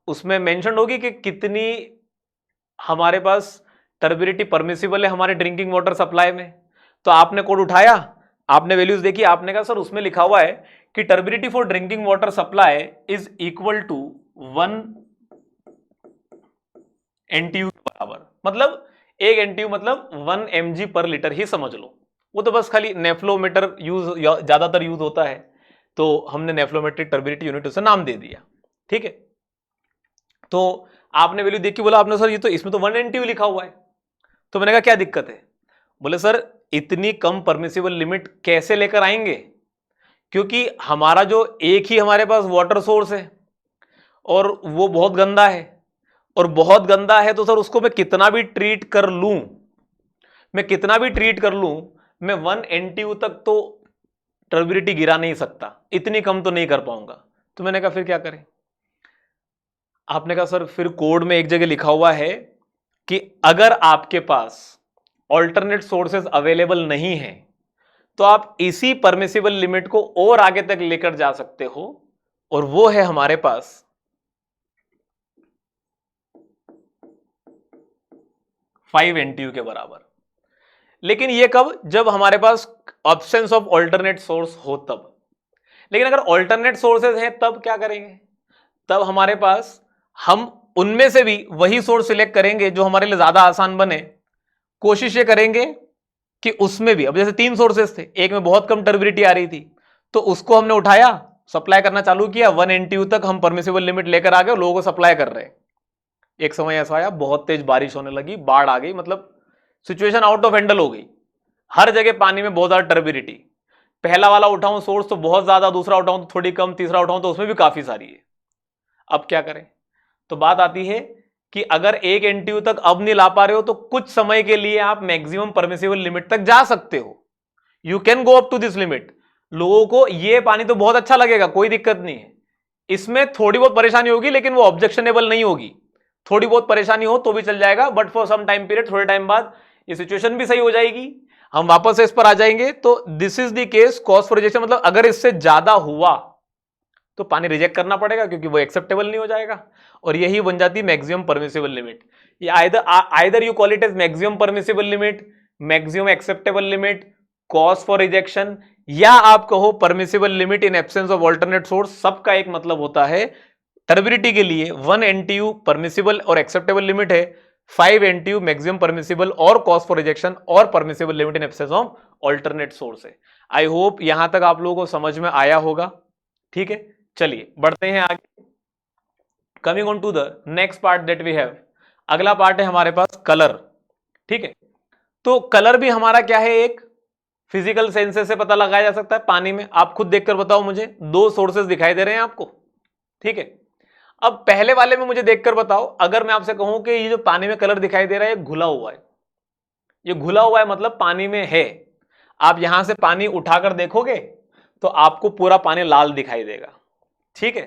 उसमें मेंशन होगी कि कितनी हमारे पास टर्बिडिटी परमिसिबल है हमारे ड्रिंकिंग वाटर सप्लाई में। तो आपने कोड उठाया, आपने वैल्यूज देखी, आपने कहा सर उसमें लिखा हुआ है कि turbidity for drinking water supply is equal to 1 NTU के बराबर, मतलब 1 NTU मतलब 1 mg पर लीटर ही समझ लो। वो तो बस खाली नेफ्लोमीटर यूज ज्यादातर यूज होता है, तो हमने नेफ्लोमेट्रिक टर्बिडिटी यूनिट उसे नाम दे दिया, ठीक है। तो आपने वैल्यू देख के बोला आपने सर ये तो इसमें तो 1 NTU लिखा हुआ है। तो मैंने कहा क्या दिक्कत है, बोले सर इतनी कम परमिसिबल लिमिट कैसे लेकर आएंगे, क्योंकि हमारा जो एक ही हमारे पास वाटर सोर्स है और वो बहुत गंदा है, और बहुत गंदा है तो सर उसको मैं कितना भी ट्रीट कर लूं, मैं 1 NTU तक तो टर्बिडिटी गिरा नहीं सकता, इतनी कम तो नहीं कर पाऊंगा। तो मैंने कहा फिर क्या करें। आपने कहा सर फिर कोड में एक जगह लिखा हुआ है कि अगर आपके पास ऑल्टरनेट सोर्सेज अवेलेबल नहीं है तो आप इसी परमिसिबल लिमिट को और आगे तक लेकर जा सकते हो, और वो है हमारे पास 5 NTU के बराबर। लेकिन ये कब, जब हमारे पास ऑब्सेंस ऑफ ऑल्टरनेट सोर्स हो तब। लेकिन अगर ऑल्टरनेट सोर्सेज हैं तब क्या करेंगे, तब हमारे पास हम उनमें से भी वही सोर्स सिलेक्ट करेंगे जो हमारे लिए ज्यादा आसान बने। कोशिश ये करेंगे कि उसमें भी, अब जैसे 3 सोर्सेस थे, एक में बहुत कम टर्बिडिटी आ रही थी तो उसको हमने उठाया, सप्लाई करना चालू किया, 1 NTU तक हम परमिसिबल लिमिट लेकर आ गए, लोगों को सप्लाई कर रहे हैं। एक समय ऐसा आया बहुत तेज बारिश होने लगी, बाढ़ आ गई, मतलब सिचुएशन आउट ऑफ हैंडल हो गई, हर जगह पानी में बहुत ज्यादा टर्बिडिटी। पहला वाला उठाऊं सोर्स तो बहुत ज्यादा, दूसरा उठाऊं तो थोड़ी कम, तीसरा उठाऊं तो उसमें भी काफी सारी है। अब क्या करें। तो बात आती है कि अगर 1 NTU तक अब नहीं ला पा रहे हो तो कुछ समय के लिए आप मैक्सिमम परमिसिबल लिमिट तक जा सकते हो, you can go up to this limit. लोगों को ये पानी तो बहुत अच्छा लगेगा, कोई दिक्कत नहीं है, इसमें थोड़ी बहुत परेशानी होगी लेकिन वो ऑब्जेक्शनेबल नहीं होगी, थोड़ी बहुत परेशानी हो तो भी चल जाएगा, but for some time period, थोड़े टाइम बाद ये सिचुएशन भी सही हो जाएगी, हम वापस से इस पर आ जाएंगे। तो this is the case cause for rejection, मतलब अगर इससे ज्यादा हुआ तो पानी रिजेक्ट करना पड़ेगा क्योंकि वो एक्सेप्टेबल नहीं हो जाएगा, और यही बन जाती है मैक्सिमम परमिसिबल लिमिट। ये either you call it as maximum permissible limit, maximum acceptable limit, cause for rejection, या आप कहो permissible limit in absence of alternate source. सबका एक मतलब होता है, टर्बिडिटी के लिए 1 NTU परमिसिबल और एक्सेप्टेबल लिमिट है, 5 NTU मैक्सिमम परमिसिबल और कॉज फॉर रिजेक्शन और permissible limit in absence of alternate source है। आई होप यहां तक आप लोगों को समझ में आया होगा, ठीक है। चलिए बढ़ते हैं आगे, coming on to the next part that we have. अगला पार्ट है हमारे पास कलर, ठीक है। तो कलर भी हमारा क्या है, एक फिजिकल सेंसेस से पता लगाया जा सकता है पानी में। आप खुद देखकर बताओ मुझे, 2 सोर्सेस दिखाई दे रहे हैं आपको, ठीक है। अब पहले वाले में मुझे देखकर बताओ, अगर मैं आपसे कहूं कि ये जो पानी में कलर दिखाई दे रहा है घुला हुआ है, ये घुला हुआ है मतलब पानी में है, आप यहां से पानी उठाकर देखोगे तो आपको पूरा पानी लाल दिखाई देगा, ठीक है।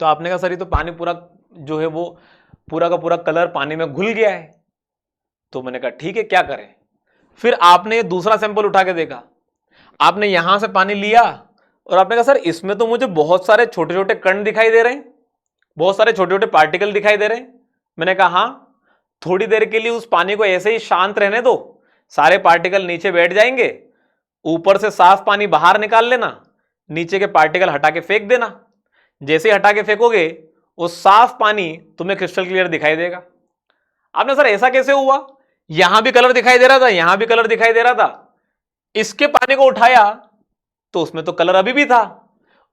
तो आपने कहा सर ये तो पानी पूरा जो है वो पूरा का पूरा कलर पानी में घुल गया है। तो मैंने कहा ठीक है क्या करें। फिर आपने दूसरा सैंपल उठा के देखा, आपने यहां से पानी लिया और आपने कहा सर इसमें तो मुझे बहुत सारे छोटे छोटे कण दिखाई दे रहे हैं, बहुत सारे छोटे छोटे पार्टिकल दिखाई दे रहे हैं। मैंने कहा हाँ, थोड़ी देर के लिए उस पानी को ऐसे ही शांत रहने दो, सारे पार्टिकल नीचे बैठ जाएंगे, ऊपर से साफ पानी बाहर निकाल लेना, नीचे के पार्टिकल हटा के फेंक देना। जैसे ही हटा के फेंकोगे वो साफ पानी तुम्हें क्रिस्टल क्लियर दिखाई देगा। आपने सर ऐसा कैसे हुआ, यहां भी कलर दिखाई दे रहा था, यहां भी कलर दिखाई दे रहा था, इसके पानी को उठाया तो उसमें तो कलर अभी भी था,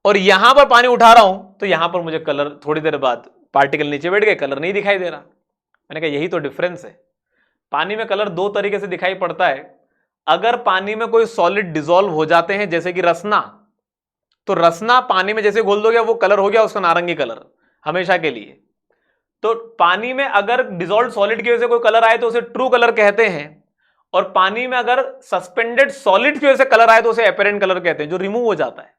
और यहां पर पानी उठा रहा हूं तो यहां पर मुझे कलर थोड़ी देर बाद पार्टिकल नीचे बैठ गए, कलर नहीं दिखाई दे रहा। मैंने कहा यही तो डिफरेंस है। पानी में कलर दो तरीके से दिखाई पड़ता है। अगर पानी में कोई सॉलिड डिसॉल्व हो जाते हैं जैसे कि रसना, तो रसना पानी में जैसे घोल दोगे वो कलर हो गया उसका नारंगी कलर हमेशा के लिए। तो पानी में अगर डिसॉल्व सॉलिड की वजह से कोई कलर आए तो उसे ट्रू कलर कहते हैं, और पानी में अगर सस्पेंडेड सॉलिड की वजह से कलर आए तो उसे एपेरेंट कलर कहते हैं, जो रिमूव हो जाता है,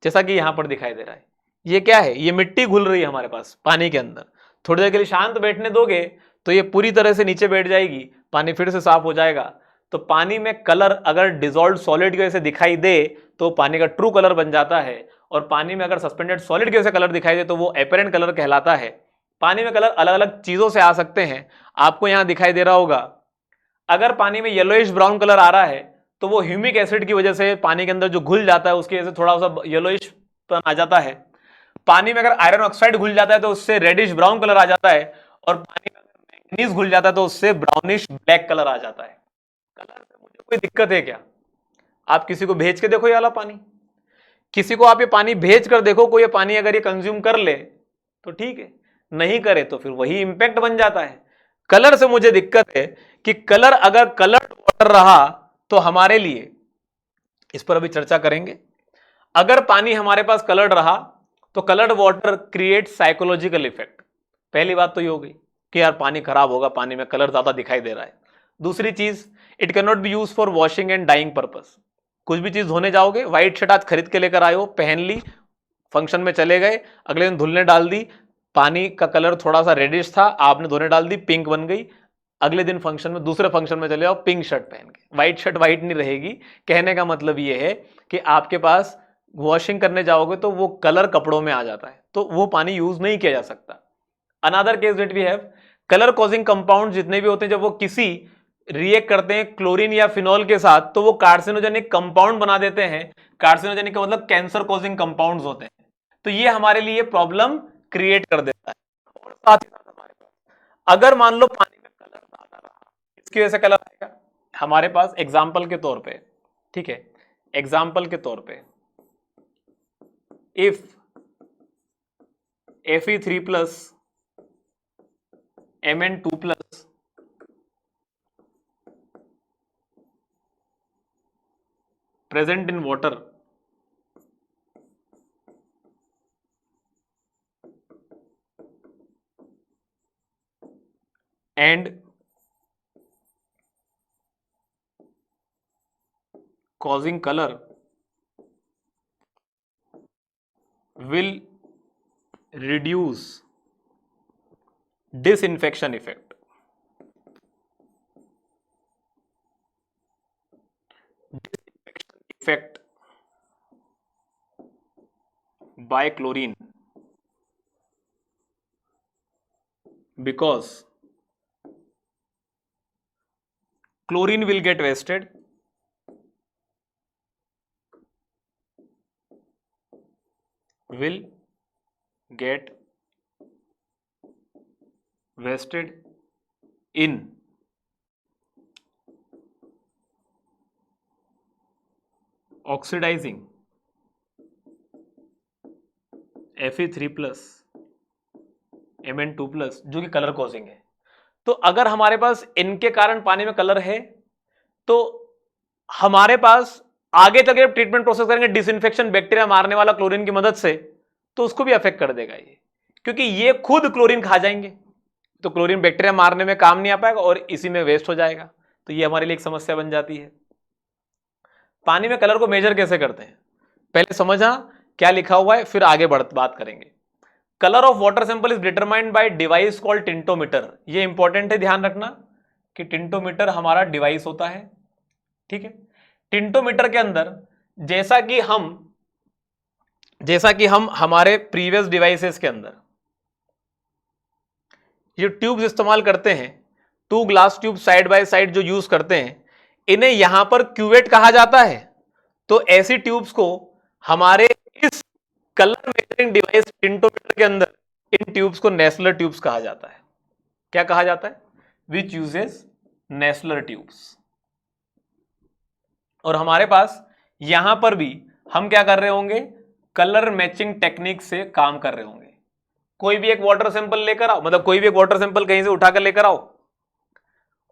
जैसा कि यहां पर दिखाई दे रहा है। ये क्या है, ये मिट्टी घुल रही है हमारे पास पानी के अंदर। थोड़ी देर के लिए शांत बैठने दोगे तो ये पूरी तरह से नीचे बैठ जाएगी, पानी फिर से साफ हो जाएगा। तो पानी में कलर अगर डिसॉल्व सॉलिड की वजह से दिखाई दे तो पानी का ट्रू कलर बन जाता है, और पानी में अगर सस्पेंडेड सॉलिड की वजह से कलर दिखाई दे तो वो एपेरेंट कलर कहलाता है। पानी में कलर अलग अलग चीजों से आ सकते हैं। आपको यहां दिखाई दे रहा होगा, अगर पानी में येलोइश ब्राउन कलर आ रहा है तो वो ह्यूमिक एसिड की वजह से पानी के अंदर जो घुल जाता है उसकी वजह से थोड़ा सा येलोइश आ जाता है। पानी में अगर आयरन ऑक्साइड घुल जाता है तो उससे रेडिश ब्राउन कलर आ जाता है, और पानी में अगर मैंगनीज घुल जाता है तो उससे ब्राउनिश ब्लैक कलर आ जाता है। कलर में मुझे कोई दिक्कत है क्या? आप किसी को भेज के देखो ये वाला पानी, किसी को आप ये पानी भेज कर देखो, कोई ये पानी अगर ये कंज्यूम कर ले तो ठीक है, नहीं करे तो फिर वही इंपैक्ट बन जाता है। कलर से मुझे दिक्कत है कि कलर अगर कलर्ड वाटर रहा तो हमारे लिए, इस पर अभी चर्चा करेंगे, अगर पानी हमारे पास कलर्ड रहा तो coloured water create psychological effect. पहली बात तो ये हो गई कि यार पानी खराब होगा, पानी में कलर ज्यादा दिखाई दे रहा है। दूसरी चीज, it can not be use for washing and dyeing purpose. कुछ भी चीज धोने जाओगे, व्हाइट शर्ट आज खरीद के लेकर आए हो, पहन ली, फंक्शन में चले गए, अगले दिन धुलने डाल दी, पानी का कलर थोड़ा सा रेडिश था, आपने धोने डाल दी, पिंक बन गई, अगले दिन फंक्शन में, दूसरे फंक्शन में चले जाओ, पिंक शर्ट पहन के, व्हाइट शर्ट व्हाइट नहीं रहेगी। कहने का मतलब ये है कि आपके पास वॉशिंग करने जाओगे तो वो कलर कपड़ों में आ जाता है, तो वो पानी यूज नहीं किया जा सकता। Another case that we have, colour causing compound जितने भी होते हैं, जब वो किसी रिएक्ट करते हैं क्लोरीन या फिनॉल के साथ तो वो कार्सिनोजेनिक कंपाउंड बना देते हैं। कार्सिनोजेनिक का मतलब कैंसर कॉजिंग कंपाउंड्स होते हैं, तो ये हमारे लिए प्रॉब्लम क्रिएट कर देता है। और साथ ही साथ हमारे पास, अगर मान लो पानी में कलर ज्यादा रहा, इसकी वजह से कलर आएगा हमारे पास। एग्जाम्पल के तौर पे, ठीक है, एग्जाम्पल के तौर पे, if Fe3 plus Mn2 plus present in water and causing color will reduce disinfection effect. Disinfection effect by chlorine, because chlorine will get wasted, will get wasted in oxidizing Fe3 plus Mn2 plus, जो कि कलर कॉजिंग है। तो अगर हमारे पास इनके कारण पानी में कलर है तो हमारे पास आगे चल के ट्रीटमेंट प्रोसेस करेंगे डिसइंफेक्शन बैक्टीरिया मारने वाला क्लोरीन की मदद से, तो उसको भी अफेक्ट कर देगा ये, क्योंकि ये खुद क्लोरीन खा जाएंगे, तो क्लोरीन बैक्टीरिया मारने में काम नहीं आ पाएगा और इसी में वेस्ट हो जाएगा। तो ये हमारे लिए एक समस्या बन जाती है। पानी में कलर को मेजर कैसे करते हैं, पहले समझा क्या लिखा हुआ है, फिर आगे बात करेंगे। Colour of water sample is determined by device called tintometer. ये इंपॉर्टेंट है, ध्यान रखना कि टिंटोमीटर हमारा डिवाइस होता है, ठीक है। टिंटोमीटर के अंदर जैसा कि हम हमारे प्रीवियस डिवाइसेस के अंदर ये ट्यूब्स इस्तेमाल करते हैं, 2 glass tube side by side जो यूज करते हैं, इन्हें यहां पर क्यूवेट कहा जाता है। तो ऐसी ट्यूब्स को हमारे इस कलर मेजरिंग डिवाइस टिंटोमीटर के अंदर इन ट्यूब्स को नेस्लर ट्यूब्स कहा जाता है। क्या कहा जाता है? Which uses Nessler tubes. और हमारे पास यहां पर भी हम क्या कर रहे होंगे? कलर मैचिंग टेक्निक से काम कर रहे होंगे। कोई भी एक वाटर सैंपल लेकर आओ, मतलब कोई भी एक वाटर सैंपल कहीं से उठाकर लेकर आओ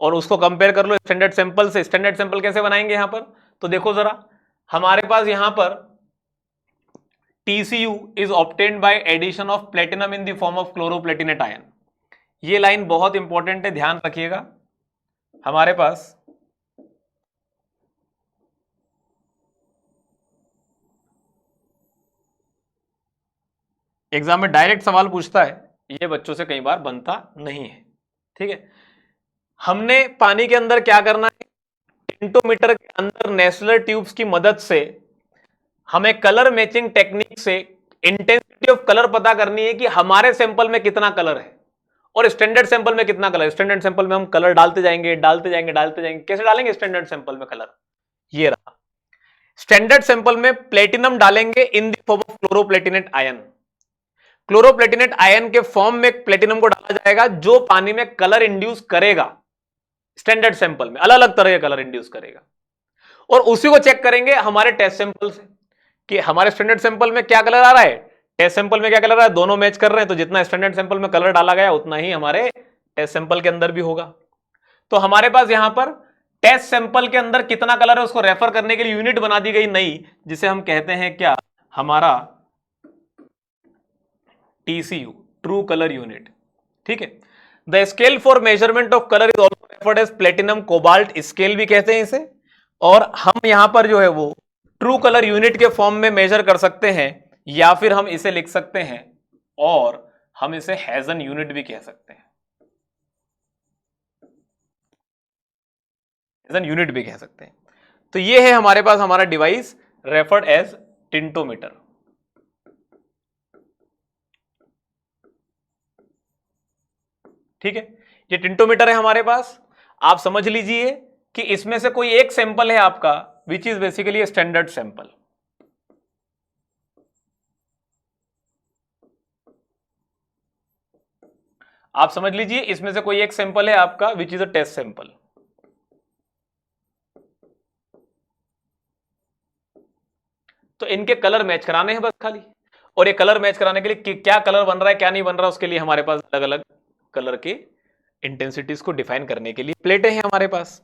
और उसको कंपेयर कर लो स्टैंडर्ड सैंपल से। स्टैंडर्ड सैंपल कैसे बनाएंगे यहां पर? तो देखो जरा, हमारे पास यहां पर TCU is obtained by addition of platinum in the form of chloroplatinate ion। ये लाइन बहुत इंपॉर्टेंट है, ध्यान रखिएगा। हमारे पास एग्जाम में डायरेक्ट सवाल पूछता है, ये बच्चों से कई बार बनता नहीं है। ठीक है, हमने पानी के अंदर क्या करना है? टिंटोमीटर के अंदर नेस्लर ट्यूब्स की मदद से हमें कलर मैचिंग टेक्निक से इंटेंसिटी ऑफ कलर पता करनी है कि हमारे सैंपल में कितना कलर है और स्टैंडर्ड सैंपल में कितना कलर है। स्टैंडर्ड सैंपल में हम कलर डालते जाएंगे डालते जाएंगे डालते जाएंगे। कैसे डालेंगे स्टैंडर्ड सैंपल में कलर? ये रहा, स्टैंडर्ड सैंपल में प्लेटिनम डालेंगे in the form of chloroplatinate ion. Chloroplatinate ion के फॉर्म में प्लेटिनम को डाला जाएगा जो पानी में कलर इंड्यूस करेगा। स्टैंडर्ड सैंपल में अलग अलग तरह के कलर इंड्यूस करेगा और उसी को चेक करेंगे हमारे टेस्ट सैंपल से कि हमारे स्टैंडर्ड सैंपल में क्या कलर आ रहा है, टेस्ट सैंपल में क्या कलर आ रहा है, दोनों मैच कर रहे हैं। तो जितना स्टैंडर्ड सैंपल में कलर डाला गया उतना ही हमारे टेस्ट सैंपल के अंदर भी होगा। तो हमारे पास यहां पर टेस्ट सैंपल के अंदर कितना कलर है उसको रेफर करने के लिए यूनिट बना दी गई नई, जिसे हम कहते हैं क्या? हमारा TCU, ट्रू कलर यूनिट। ठीक है, the scale for measurement of colour is also referred as platinum cobalt scale भी कहते हैं इसे। और हम यहां पर जो है वो ट्रू कलर यूनिट के फॉर्म में मेजर कर सकते हैं, या फिर हम इसे लिख सकते हैं और हम इसे हेजन यूनिट भी कह सकते हैं। हेजन यूनिट भी कह सकते हैं। तो ये है हमारे पास हमारा डिवाइस रेफर्ड एज टिंटोमीटर। ठीक है, ये टिंटोमीटर है हमारे पास। आप समझ लीजिए कि इसमें से कोई एक सैंपल है आपका which is basically standard sample. आप समझ लीजिए इसमें से कोई एक सैंपल है आपका which is a test sample. तो इनके कलर मैच कराने हैं बस खाली। और ये कलर मैच कराने के लिए क्या कलर बन रहा है क्या नहीं बन रहा उसके लिए हमारे पास अलग अलग कलर के इंटेंसिटीज को डिफाइन करने के लिए प्लेटें हैं हमारे पास।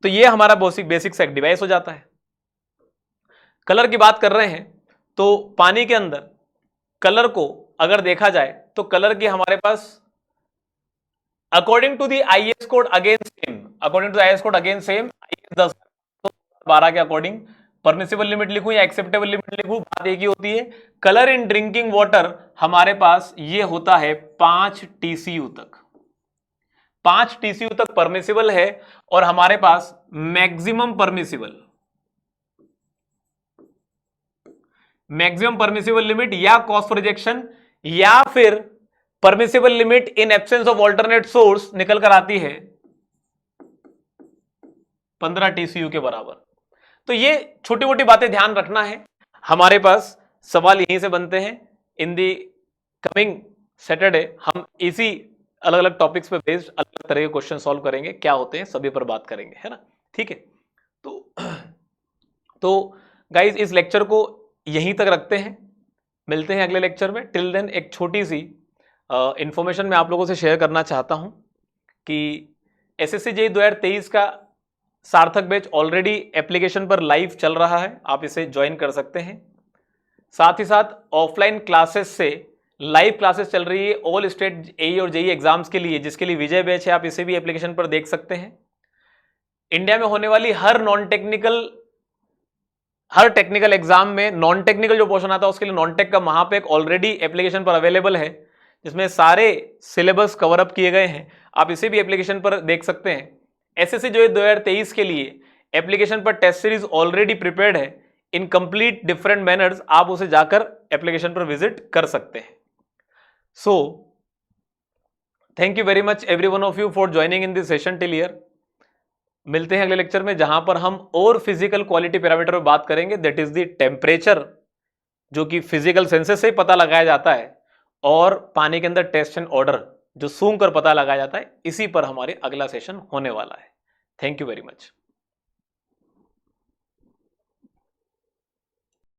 तो ये हमारा बेसिक सा डिवाइस हो जाता है। कलर की बात कर रहे हैं तो पानी के अंदर कलर को अगर देखा जाए तो कलर की हमारे पास according to the IS code again same, according to IS code again same, IS 10/12 के अकॉर्डिंग परमिसिबल लिमिट लिखूं या एक्सेप्टेबल लिमिट लिखूं, बात एक ही होती है। कलर इन ड्रिंकिंग वाटर हमारे पास ये होता है 5 TCU तक। 5 TCU तक परमिसिबल है और हमारे पास मैक्सिमम परमिसिबल लिमिट या कॉस्ट फॉर रिजेक्शन या फिर permissible limit in absence of alternate source निकल कर आती है 15 TCU के बराबर। तो ये छोटी मोटी बातें ध्यान रखना है। हमारे पास सवाल यहीं से बनते हैं। इन दी कमिंग सैटरडे हम इसी अलग अलग टॉपिक्स पे बेस्ड अलग अलग तरह के क्वेश्चन सॉल्व करेंगे, क्या होते हैं सभी पर बात करेंगे, है ना? ठीक है, तो गाइज इस लेक्चर को यहीं तक रखते हैं, मिलते हैं अगले लेक्चर में। टिल देन एक छोटी सी इंफॉर्मेशन मैं आप लोगों से शेयर करना चाहता हूं कि SSC JEE 2023 का सार्थक बैच ऑलरेडी एप्लीकेशन पर लाइव चल रहा है, आप इसे ज्वाइन कर सकते हैं। साथ ही साथ ऑफलाइन क्लासेस से लाइव क्लासेस चल रही है ऑल स्टेट AE और JEE एग्जाम्स के लिए, जिसके लिए विजय बैच है, आप इसे भी एप्लीकेशन पर देख सकते हैं। इंडिया में होने वाली हर टेक्निकल एग्जाम में नॉन टेक्निकल जो पोर्शन आता है उसके लिए नॉन टेक का महापेक ऑलरेडी एप्लीकेशन पर अवेलेबल है, जिसमें सारे सिलेबस कवर अप किए गए हैं, आप इसे भी एप्लीकेशन पर देख सकते हैं। SSC जो है 2023 के लिए एप्लीकेशन पर टेस्ट सीरीज ऑलरेडी प्रिपेयर्ड है इन कंप्लीट डिफरेंट मैनर्स, आप उसे जाकर एप्लीकेशन पर विजिट कर सकते हैं। So thank you very much every one of you for joining in this session till here. मिलते हैं अगले लेक्चर में जहां पर हम और फिजिकल क्वालिटी पैरामीटर पर बात करेंगे, दैट इज द टेम्परेचर जो कि फिजिकल सेंसेस से ही पता लगाया जाता है, और पानी के अंदर टेस्ट एंड ऑर्डर जो सूंघ कर पता लगाया जाता है, इसी पर हमारे अगला सेशन होने वाला है। Thank you very much.